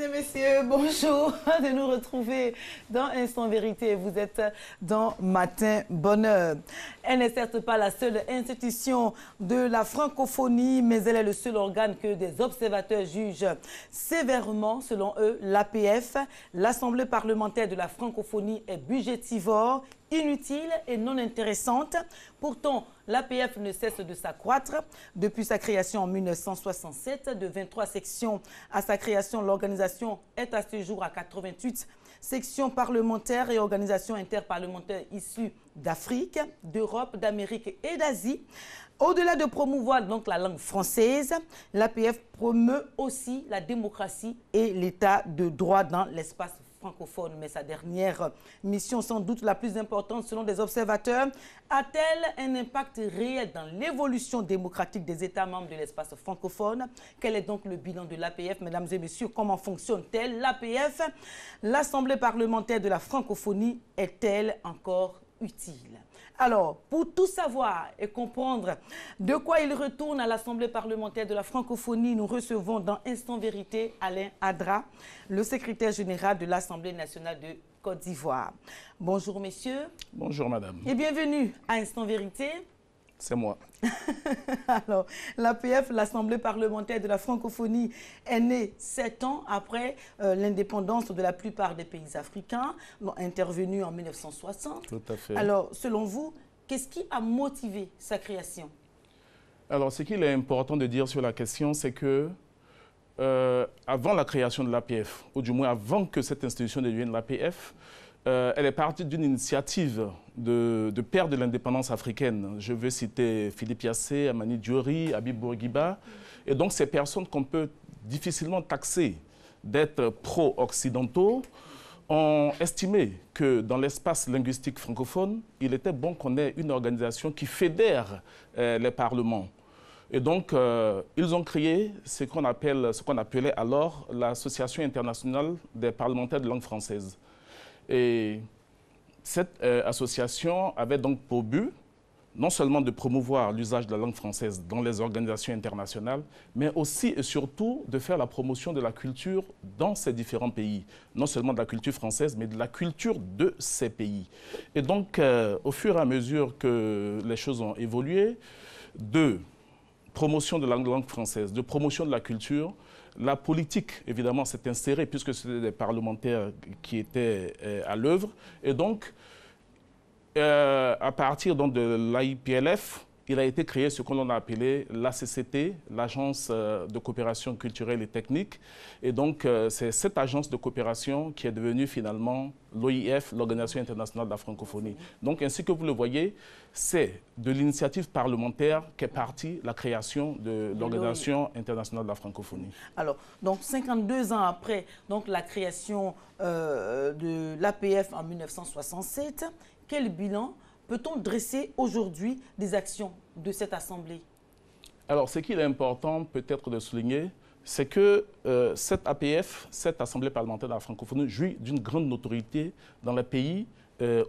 et messieurs, bonjour de nous retrouver dans Instant Vérité. Vous êtes dans Matin Bonheur. Elle n'est certes pas la seule institution de la francophonie, mais elle est le seul organe que des observateurs jugent sévèrement. Selon eux, l'APF, l'Assemblée parlementaire de la francophonie, est budgétivore, inutile et non intéressante. Pourtant, l'APF ne cesse de s'accroître. Depuis sa création en 1967, de 23 sections à sa création, l'organisation est à ce jour à 88 sections parlementaires et organisations interparlementaires issues d'Afrique, d'Europe, d'Amérique et d'Asie. Au-delà de promouvoir donc la langue française, l'APF promeut aussi la démocratie et l'état de droit dans l'espace francophone. Mais sa dernière mission, sans doute la plus importante selon des observateurs, a-t-elle un impact réel dans l'évolution démocratique des États membres de l'espace francophone? Quel est donc le bilan de l'APF, mesdames et messieurs? Comment fonctionne-t-elle? L'APF, l'Assemblée parlementaire de la francophonie, est-elle encore utile? Alors, pour tout savoir et comprendre de quoi il retourne à l'Assemblée parlementaire de la francophonie, nous recevons dans Instant Vérité Alain Adra, le secrétaire général de l'Assemblée nationale de Côte d'Ivoire. Bonjour messieurs. Bonjour madame. Et bienvenue à Instant Vérité. C'est moi. Alors, l'APF, l'Assemblée parlementaire de la francophonie, est née 7 ans après l'indépendance de la plupart des pays africains, intervenue en 1960. Tout à fait. Alors, selon vous, qu'est-ce qui a motivé sa création? Alors, ce qu'il est important de dire sur la question, c'est que avant la création de l'APF, ou du moins avant que cette institution devienne l'APF, elle est partie d'une initiative de pères de l'indépendance africaine. Je veux citer Philippe Yassé, Amani Diori, Habib Bourguiba. Et donc, ces personnes qu'on peut difficilement taxer d'être pro-occidentaux ont estimé que dans l'espace linguistique francophone, il était bon qu'on ait une organisation qui fédère les parlements. Et donc, ils ont créé ce qu'on appelait alors l'Association internationale des parlementaires de langue française. Et cette association avait donc pour but non seulement de promouvoir l'usage de la langue française dans les organisations internationales, mais aussi et surtout de faire la promotion de la culture dans ces différents pays. Non seulement de la culture française, mais de la culture de ces pays. Et donc, au fur et à mesure que les choses ont évolué, de promotion de la langue française, de promotion de la culture, la politique, évidemment, s'est insérée puisque c'était des parlementaires qui étaient à l'œuvre. Et donc, à partir donc, de l'AIPLF, il a été créé ce qu'on a appelé l'ACCT, l'Agence de coopération culturelle et technique. Et donc, c'est cette agence de coopération qui est devenue finalement l'OIF, l'Organisation internationale de la francophonie. Donc, ainsi que vous le voyez, c'est de l'initiative parlementaire qu'est partie la création de l'Organisation internationale de la francophonie. Alors, donc 52 ans après donc, la création de l'APF en 1967, quel bilan peut-on dresser aujourd'hui des actions de cette Assemblée? Alors, ce qu'il est important peut-être de souligner, c'est que cette APF, cette Assemblée parlementaire de la francophonie, jouit d'une grande notoriété dans les pays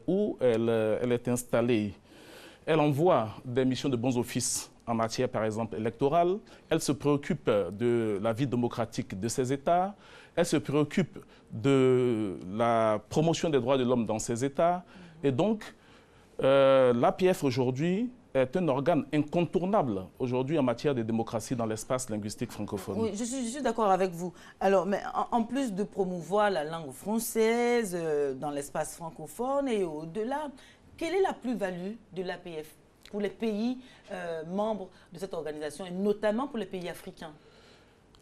où elle est installée. Elle envoie des missions de bons offices en matière, par exemple, électorale. Elle se préoccupe de la vie démocratique de ces États. Elle se préoccupe de la promotion des droits de l'homme dans ces États. Et donc, l'APF aujourd'hui est un organe incontournable aujourd'hui en matière de démocratie dans l'espace linguistique francophone. Oui, je suis d'accord avec vous. Alors, mais en plus de promouvoir la langue française dans l'espace francophone et au-delà, quelle est la plus-value de l'APF pour les pays membres de cette organisation et notamment pour les pays africains?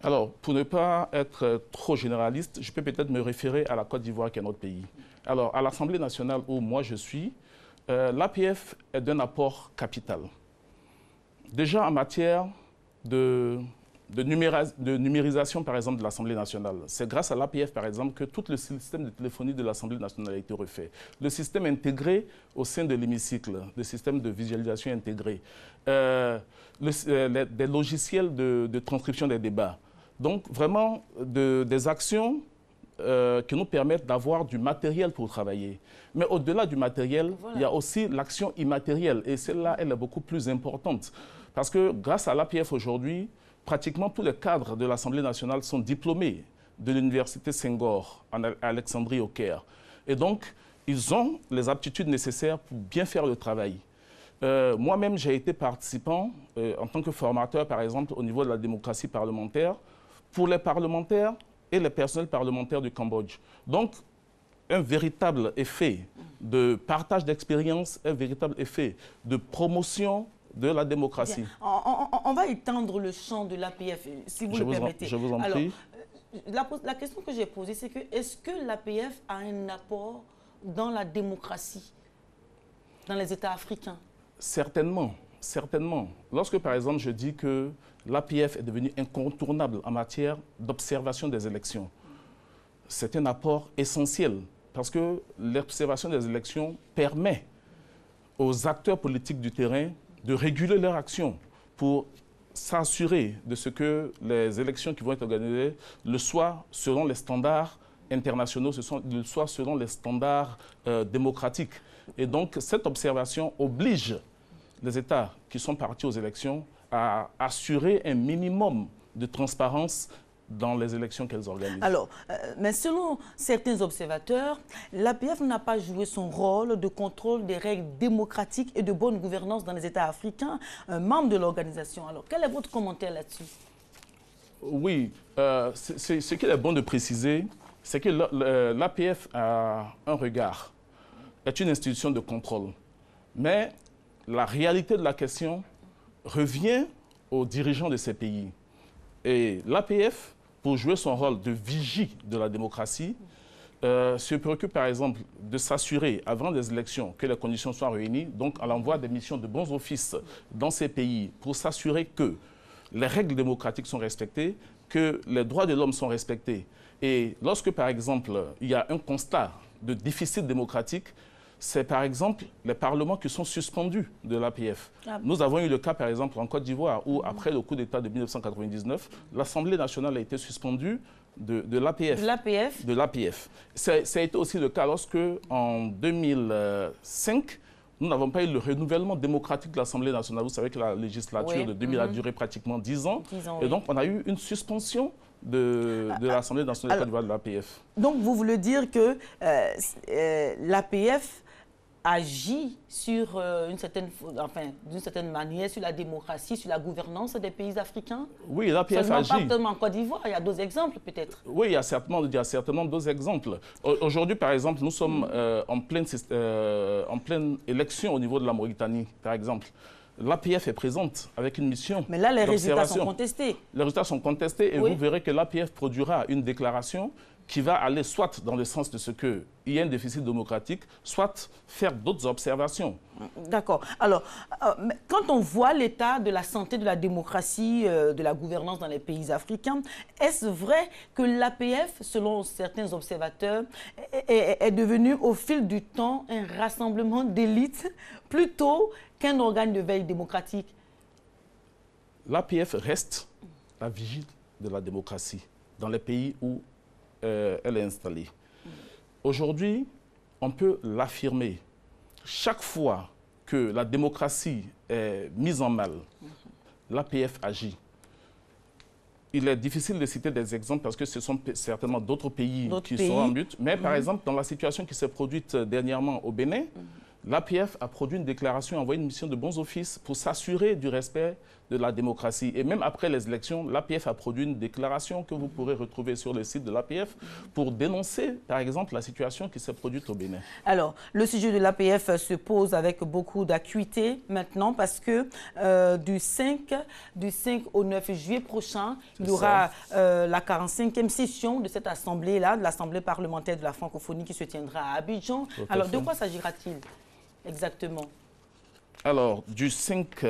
Alors, pour ne pas être trop généraliste, je peux peut-être me référer à la Côte d'Ivoire qui est notre pays. Alors, à l'Assemblée nationale où moi je suis, l'APF est d'un apport capital. Déjà en matière de numérisation, par exemple, de l'Assemblée nationale. C'est grâce à l'APF, par exemple, que tout le système de téléphonie de l'Assemblée nationale a été refait. Le système intégré au sein de l'hémicycle, le système de visualisation intégré, des logiciels de transcription des débats. Donc, vraiment, des actions qui nous permettent d'avoir du matériel pour travailler. Mais au-delà du matériel, voilà, il y a aussi l'action immatérielle. Et celle-là, elle est beaucoup plus importante. Parce que grâce à l'APF aujourd'hui, pratiquement tous les cadres de l'Assemblée nationale sont diplômés de l'université Senghor à Alexandrie au Caire. Et donc, ils ont les aptitudes nécessaires pour bien faire le travail. Moi-même, j'ai été participant en tant que formateur, par exemple, au niveau de la démocratie parlementaire, pour les parlementaires et les personnels parlementaires du Cambodge. Donc, un véritable effet de partage d'expérience, un véritable effet de promotion de la démocratie. On va étendre le champ de l'APF, si vous le permettez. Je vous en prie. La question que j'ai posée, c'est que est-ce que l'APF a un apport dans la démocratie dans les États africains? Certainement, certainement. Lorsque, par exemple, je dis que l'APF est devenue incontournable en matière d'observation des élections, c'est un apport essentiel parce que l'observation des élections permet aux acteurs politiques du terrain de réguler leur action pour s'assurer de ce que les élections qui vont être organisées le soient selon les standards internationaux, le soient selon les standards démocratiques. Et donc, cette observation oblige les États qui sont partis aux élections à assurer un minimum de transparence dans les élections qu'elles organisent. Alors, mais selon certains observateurs, l'APF n'a pas joué son rôle de contrôle des règles démocratiques et de bonne gouvernance dans les États africains, membres de l'organisation. Alors, quel est votre commentaire là-dessus? Oui, ce qu'il est bon de préciser, c'est que l'APF a un regard, est une institution de contrôle. Mais la réalité de la question revient aux dirigeants de ces pays. Et l'APF, pour jouer son rôle de vigie de la démocratie, se préoccupe par exemple de s'assurer avant les élections que les conditions soient réunies, donc à l'envoi des missions de bons offices dans ces pays pour s'assurer que les règles démocratiques sont respectées, que les droits de l'homme sont respectés. Et lorsque par exemple il y a un constat de déficit démocratique, c'est par exemple les parlements qui sont suspendus de l'APF. Nous avons eu le cas par exemple en Côte d'Ivoire où après le coup d'État de 1999, l'Assemblée nationale a été suspendue de l'APF. De l'APF. Ça a été aussi le cas lorsque en 2005, nous n'avons pas eu le renouvellement démocratique de l'Assemblée nationale. Vous savez que la législature de 2000 a duré pratiquement 10 ans. Et donc on a eu une suspension de l'Assemblée nationale de Côte d'Ivoire de l'APF. Donc vous voulez dire que l'APF agit sur d'une certaine manière sur la démocratie, sur la gouvernance des pays africains? Oui, l'APF agit. Pas seulement en Côte d'Ivoire, il y a d'autres exemples peut-être. Oui, il y a certainement d'autres exemples. Aujourd'hui, par exemple, nous sommes en pleine élection au niveau de la Mauritanie, par exemple. L'APF est présente avec une mission. Mais là, les résultats sont contestés. Les résultats sont contestés et vous verrez que l'APF produira une déclaration qui va aller soit dans le sens de ce qu'il y a un déficit démocratique, soit faire d'autres observations. D'accord. Alors, quand on voit l'état de la santé de la démocratie, de la gouvernance dans les pays africains, est-ce vrai que l'APF, selon certains observateurs, est devenu au fil du temps un rassemblement d'élites plutôt qu'un organe de veille démocratique? L'APF reste la vigie de la démocratie dans les pays où elle est installée. Aujourd'hui, on peut l'affirmer. Chaque fois que la démocratie est mise en mal, l'APF agit. Il est difficile de citer des exemples parce que ce sont certainement d'autres pays qui sont en lutte. Mais par exemple, dans la situation qui s'est produite dernièrement au Bénin, l'APF a produit une déclaration, envoyé une mission de bons offices pour s'assurer du respect de la démocratie. Et même après les élections, l'APF a produit une déclaration que vous pourrez retrouver sur le site de l'APF pour dénoncer, par exemple, la situation qui s'est produite au Bénin. Alors, le sujet de l'APF se pose avec beaucoup d'acuité maintenant parce que du 5 au 9 juillet prochain, il y aura la 45e session de cette assemblée-là, de l'Assemblée parlementaire de la francophonie qui se tiendra à Abidjan. Alors, de quoi s'agira-t-il exactement? Alors, du 5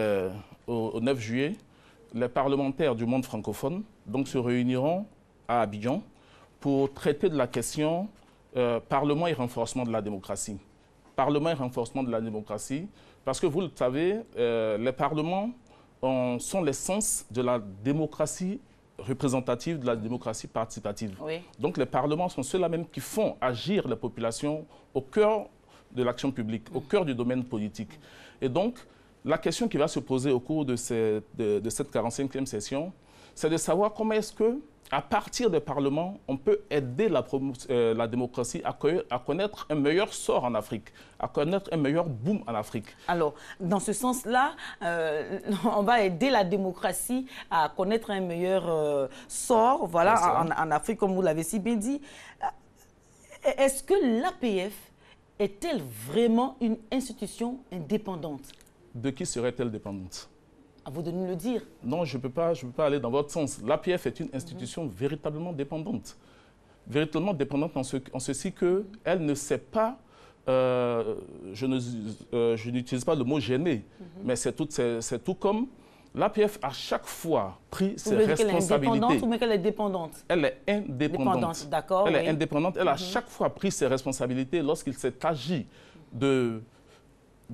au 9 juillet, les parlementaires du monde francophone donc, se réuniront à Abidjan pour traiter de la question Parlement et renforcement de la démocratie. Parlement et renforcement de la démocratie, parce que vous le savez, les parlements sont l'essence de la démocratie représentative, de la démocratie participative. Oui. Donc les parlements sont ceux-là même qui font agir les populations au cœur de l'action publique, au cœur du domaine politique. Et donc, la question qui va se poser au cours de cette 45e session, c'est de savoir comment est-ce que, à partir des parlements, on peut aider la démocratie à connaître un meilleur sort en Afrique, à connaître un meilleur boom en Afrique. Alors, dans ce sens-là, on va aider la démocratie à connaître un meilleur sort, voilà, en Afrique, comme vous l'avez si bien dit. Est-ce que l'APF est-elle vraiment une institution indépendante? De qui serait-elle dépendante? À vous de nous le dire. Non, je ne peux pas aller dans votre sens. L'APF est une institution véritablement dépendante. Véritablement dépendante en ceci qu'elle ne sait pas, je n'utilise pas le mot gêner, mais c'est tout comme l'APF a chaque fois pris ses responsabilités. Elle est indépendante ou qu'elle est dépendante? Elle est indépendante. D'accord. Elle est indépendante. Elle a chaque fois pris ses responsabilités lorsqu'il s'est agi de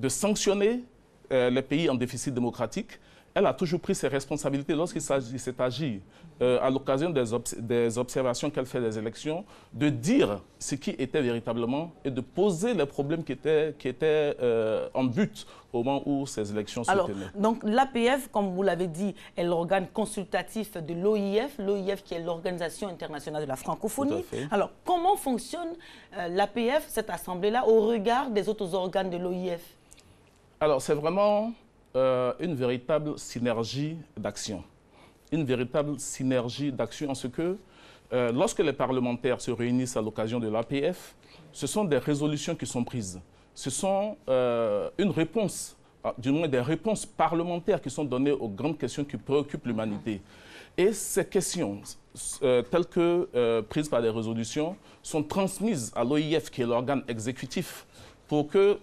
sanctionner les pays en déficit démocratique. Elle a toujours pris ses responsabilités lorsqu'il s'est agi, à l'occasion des observations qu'elle fait des élections, de dire ce qui était véritablement et de poser les problèmes qui étaient en but au moment où ces élections se tenaient. Donc l'APF, comme vous l'avez dit, est l'organe consultatif de l'OIF, l'OIF qui est l'Organisation internationale de la francophonie. Alors, comment fonctionne l'APF, cette assemblée-là, au regard des autres organes de l'OIF? Alors, c'est vraiment une véritable synergie d'action. Une véritable synergie d'action en ce que, lorsque les parlementaires se réunissent à l'occasion de l'APF, ce sont des résolutions qui sont prises. Ce sont une réponse, du moins des réponses parlementaires qui sont données aux grandes questions qui préoccupent l'humanité. Et ces questions, telles que prises par des résolutions, sont transmises à l'OIF, qui est l'organe exécutif, pour que,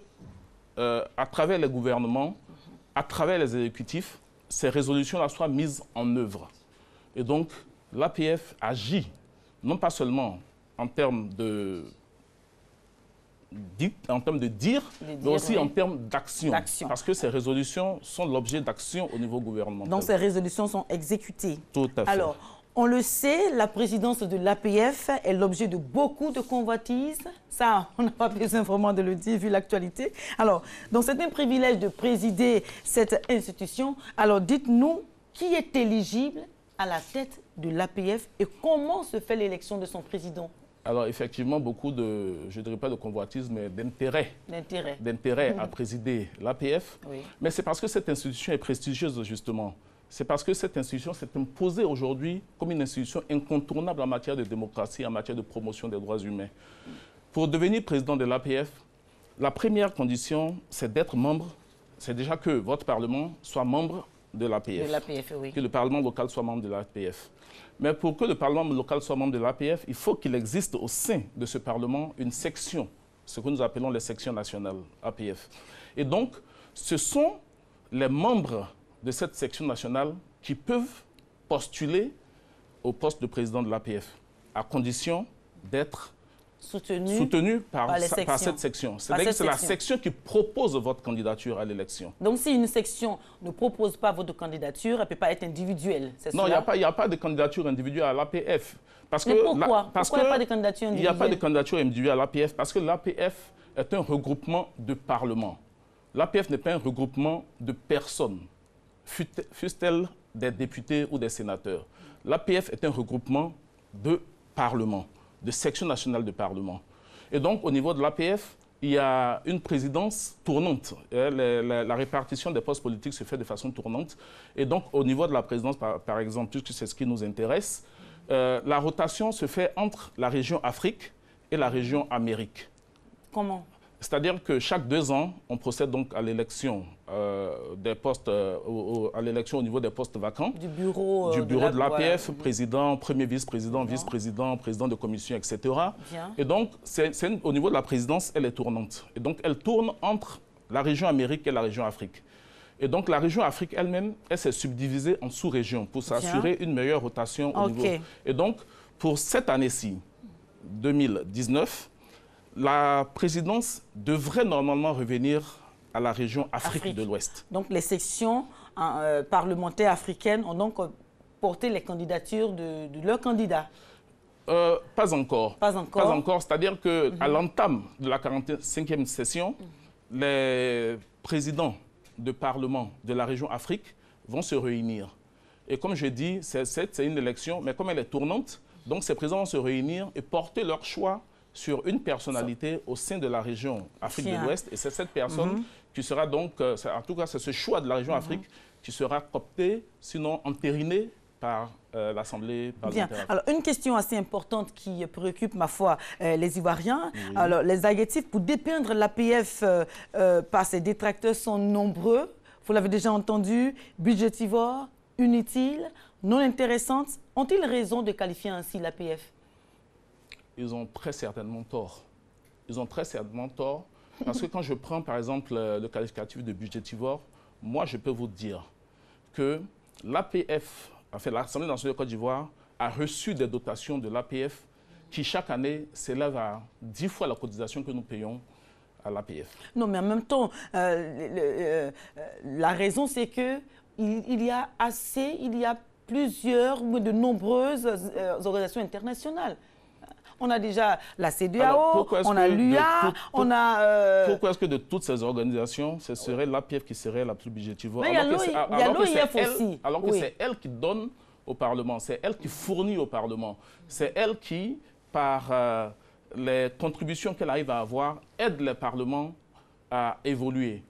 à travers les gouvernements, à travers les exécutifs, ces résolutions-là soient mises en œuvre. Et donc, l'APF agit, non pas seulement en termes de dire, mais aussi en termes d'action. Parce que ces résolutions sont l'objet d'action au niveau gouvernemental. Donc, ces résolutions sont exécutées. Tout à fait. Alors, on le sait, la présidence de l'APF est l'objet de beaucoup de convoitises. Ça, on n'a pas besoin vraiment de le dire vu l'actualité. Alors, donc c'est un privilège de présider cette institution. Alors, dites-nous qui est éligible à la tête de l'APF et comment se fait l'élection de son président? Alors, effectivement, beaucoup de, je ne dirais pas de convoitises, mais d'intérêt à présider l'APF. Oui. Mais c'est parce que cette institution est prestigieuse, justement. C'est parce que cette institution s'est imposée aujourd'hui comme une institution incontournable en matière de démocratie, en matière de promotion des droits humains. Pour devenir président de l'APF, la première condition, c'est d'être membre, c'est déjà que votre Parlement soit membre de l'APF. De l'APF, oui. Que le Parlement local soit membre de l'APF. Mais pour que le Parlement local soit membre de l'APF, il faut qu'il existe au sein de ce Parlement une section, ce que nous appelons les sections nationales, APF. Et donc, ce sont les membres de cette section nationale qui peuvent postuler au poste de président de l'APF, à condition d'être soutenu par cette section. C'est-à-dire que c'est la section qui propose votre candidature à l'élection. Donc si une section ne propose pas votre candidature, elle ne peut pas être individuelle, c'est non, il n'y a pas de candidature individuelle à l'APF. Mais pourquoi? Pourquoi il n'y a pas de candidature individuelle? Il n'y a pas de candidature individuelle à l'APF parce que l'APF est un regroupement de parlements. L'APF n'est pas un regroupement de personnes, fussent-elles des députés ou des sénateurs. L'APF est un regroupement de parlements, de sections nationales de parlement. Et donc, au niveau de l'APF, il y a une présidence tournante. La répartition des postes politiques se fait de façon tournante. Et donc, au niveau de la présidence, par exemple, puisque c'est ce qui nous intéresse, la rotation se fait entre la région Afrique et la région Amérique. Comment ? C'est-à-dire que chaque 2 ans, on procède donc à l'élection des postes, à l'élection au niveau des postes vacants. Du bureau de l'APF, président, premier vice-président, vice-président, président de commission, etc. Bien. Et donc, au niveau de la présidence, elle est tournante. Et donc, elle tourne entre la région Amérique et la région Afrique. Et donc, la région Afrique elle-même, elle s'est subdivisée en sous-régions pour s'assurer une meilleure rotation au niveau. Et donc, pour cette année-ci, 2019, la présidence devrait normalement revenir à la région Afrique de l'Ouest. Donc les sections parlementaires africaines ont donc porté les candidatures de leurs candidats? Pas encore. Pas encore. Pas encore. C'est-à-dire qu'à l'entame de la 45e session, les présidents de parlement de la région Afrique vont se réunir. Et comme je dis, c'est une élection, mais comme elle est tournante, donc ces présidents vont se réunir et porter leur choix sur une personnalité au sein de la région Afrique de l'Ouest. Et c'est cette personne qui sera donc, en tout cas, c'est ce choix de la région Afrique qui sera coopté, sinon entériné par l'Assemblée parlementaire. Bien. Alors, une question assez importante qui préoccupe, ma foi, les Ivoiriens. Oui. Alors, les adjectifs pour dépeindre l'APF par ses détracteurs sont nombreux. Vous l'avez déjà entendu, budgétivore, inutile, non intéressante. Ont-ils raison de qualifier ainsi l'APF? Ils ont très certainement tort. Ils ont très certainement tort. Parce que quand je prends, par exemple, le qualificatif de budgétivore, moi, je peux vous dire que l'APF, enfin, l'Assemblée nationale de Côte d'Ivoire, a reçu des dotations de l'APF qui, chaque année, s'élèvent à 10 fois la cotisation que nous payons à l'APF. Non, mais en même temps, la raison, c'est qu'il y a plusieurs, de nombreuses organisations internationales. On a déjà la CEDEAO, on a l'UA, on a... Pourquoi est-ce que de toutes ces organisations, ce serait l'APF qui serait la plus budgétivore? Mais il y a l'OIF aussi. Alors que c'est elle qui donne au Parlement, c'est elle qui fournit au Parlement, c'est elle qui, par les contributions qu'elle arrive à avoir, aide les parlements à évoluer.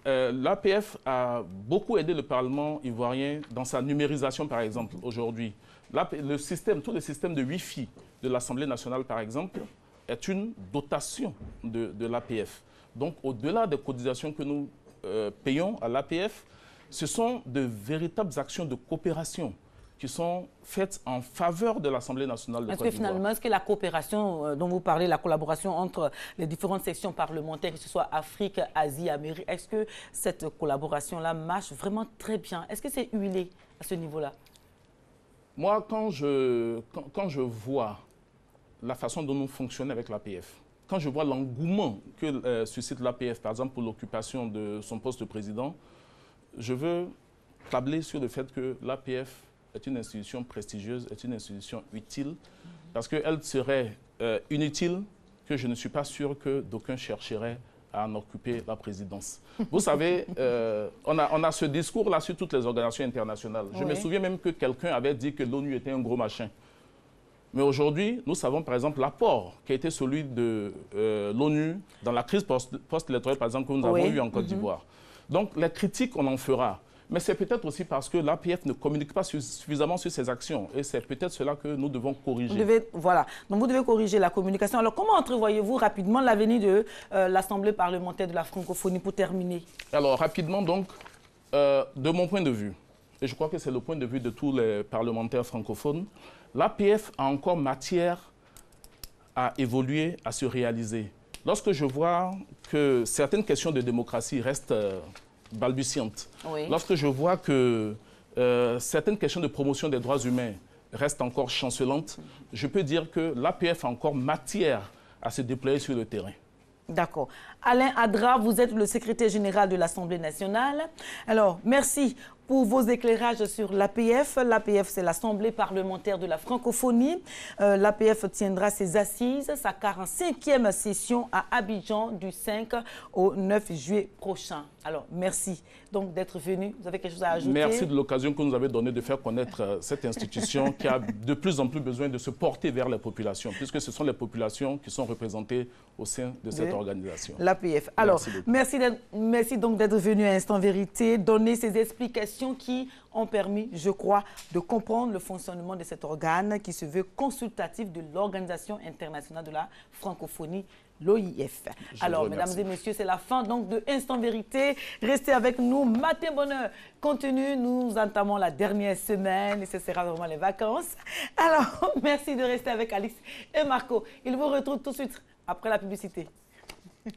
L'APF a beaucoup aidé le Parlement ivoirien dans sa numérisation, par exemple, aujourd'hui. Tout le système de Wi-Fi de l'Assemblée nationale, par exemple, est une dotation de l'APF. Donc, au-delà des cotisations que nous payons à l'APF, ce sont de véritables actions de coopération qui sont faites en faveur de l'Assemblée nationale de Côte d'Ivoire. Est-ce que finalement, est-ce que la coopération dont vous parlez, la collaboration entre les différentes sections parlementaires, que ce soit Afrique, Asie, Amérique, est-ce que cette collaboration-là marche vraiment très bien? Est-ce que c'est huilé à ce niveau-là? Moi, quand je vois la façon dont nous fonctionnons avec l'APF, quand je vois l'engouement que suscite l'APF, par exemple, pour l'occupation de son poste de président, je veux tabler sur le fait que l'APF est une institution prestigieuse, est une institution utile, parce qu'elle serait inutile que je ne suis pas sûr que d'aucuns chercheraient à en occuper la présidence. Vous savez, on a ce discours-là sur toutes les organisations internationales. Je me souviens même que quelqu'un avait dit que l'ONU était un gros machin. Mais aujourd'hui, nous savons par exemple l'apport qui a été celui de l'ONU dans la crise post-électorale, par exemple, que nous avons eue en Côte d'Ivoire. Donc, les critiques, on en fera. Mais c'est peut-être aussi parce que l'APF ne communique pas suffisamment sur ses actions. Et c'est peut-être cela que nous devons corriger. Voilà. Donc, vous devez corriger la communication. Alors, comment entrevoyez-vous rapidement l'avenir de l'Assemblée parlementaire de la francophonie pour terminer? Alors, rapidement, donc, de mon point de vue, et je crois que c'est le point de vue de tous les parlementaires francophones, l'APF a encore matière à évoluer, à se réaliser. Lorsque je vois que certaines questions de démocratie restent balbutiantes, lorsque je vois que certaines questions de promotion des droits humains restent encore chancelantes, je peux dire que l'APF a encore matière à se déployer sur le terrain. D'accord. Alain Adra, vous êtes le secrétaire général de l'Assemblée nationale. Alors, merci pour vos éclairages sur l'APF. L'APF, c'est l'Assemblée parlementaire de la francophonie. L'APF tiendra ses assises, sa 45e session à Abidjan du 5 au 9 juillet prochain. Alors, merci donc d'être venu. Vous avez quelque chose à ajouter? Merci de l'occasion que nous avez donnée de faire connaître cette institution qui a de plus en plus besoin de se porter vers les populations, puisque ce sont les populations qui sont représentées au sein de cette organisation. L'APF. Alors, merci donc d'être venu à Instant Vérité, donner ces explications qui ont permis, je crois, de comprendre le fonctionnement de cet organe qui se veut consultatif de l'Organisation internationale de la francophonie, l'OIF. Alors, mesdames et messieurs, c'est la fin donc de Instant Vérité. Restez avec nous. Matin Bonheur continue. Nous entamons la dernière semaine et ce sera vraiment les vacances. Alors, merci de rester avec Alice et Marco. Ils vous retrouvent tout de suite après la publicité.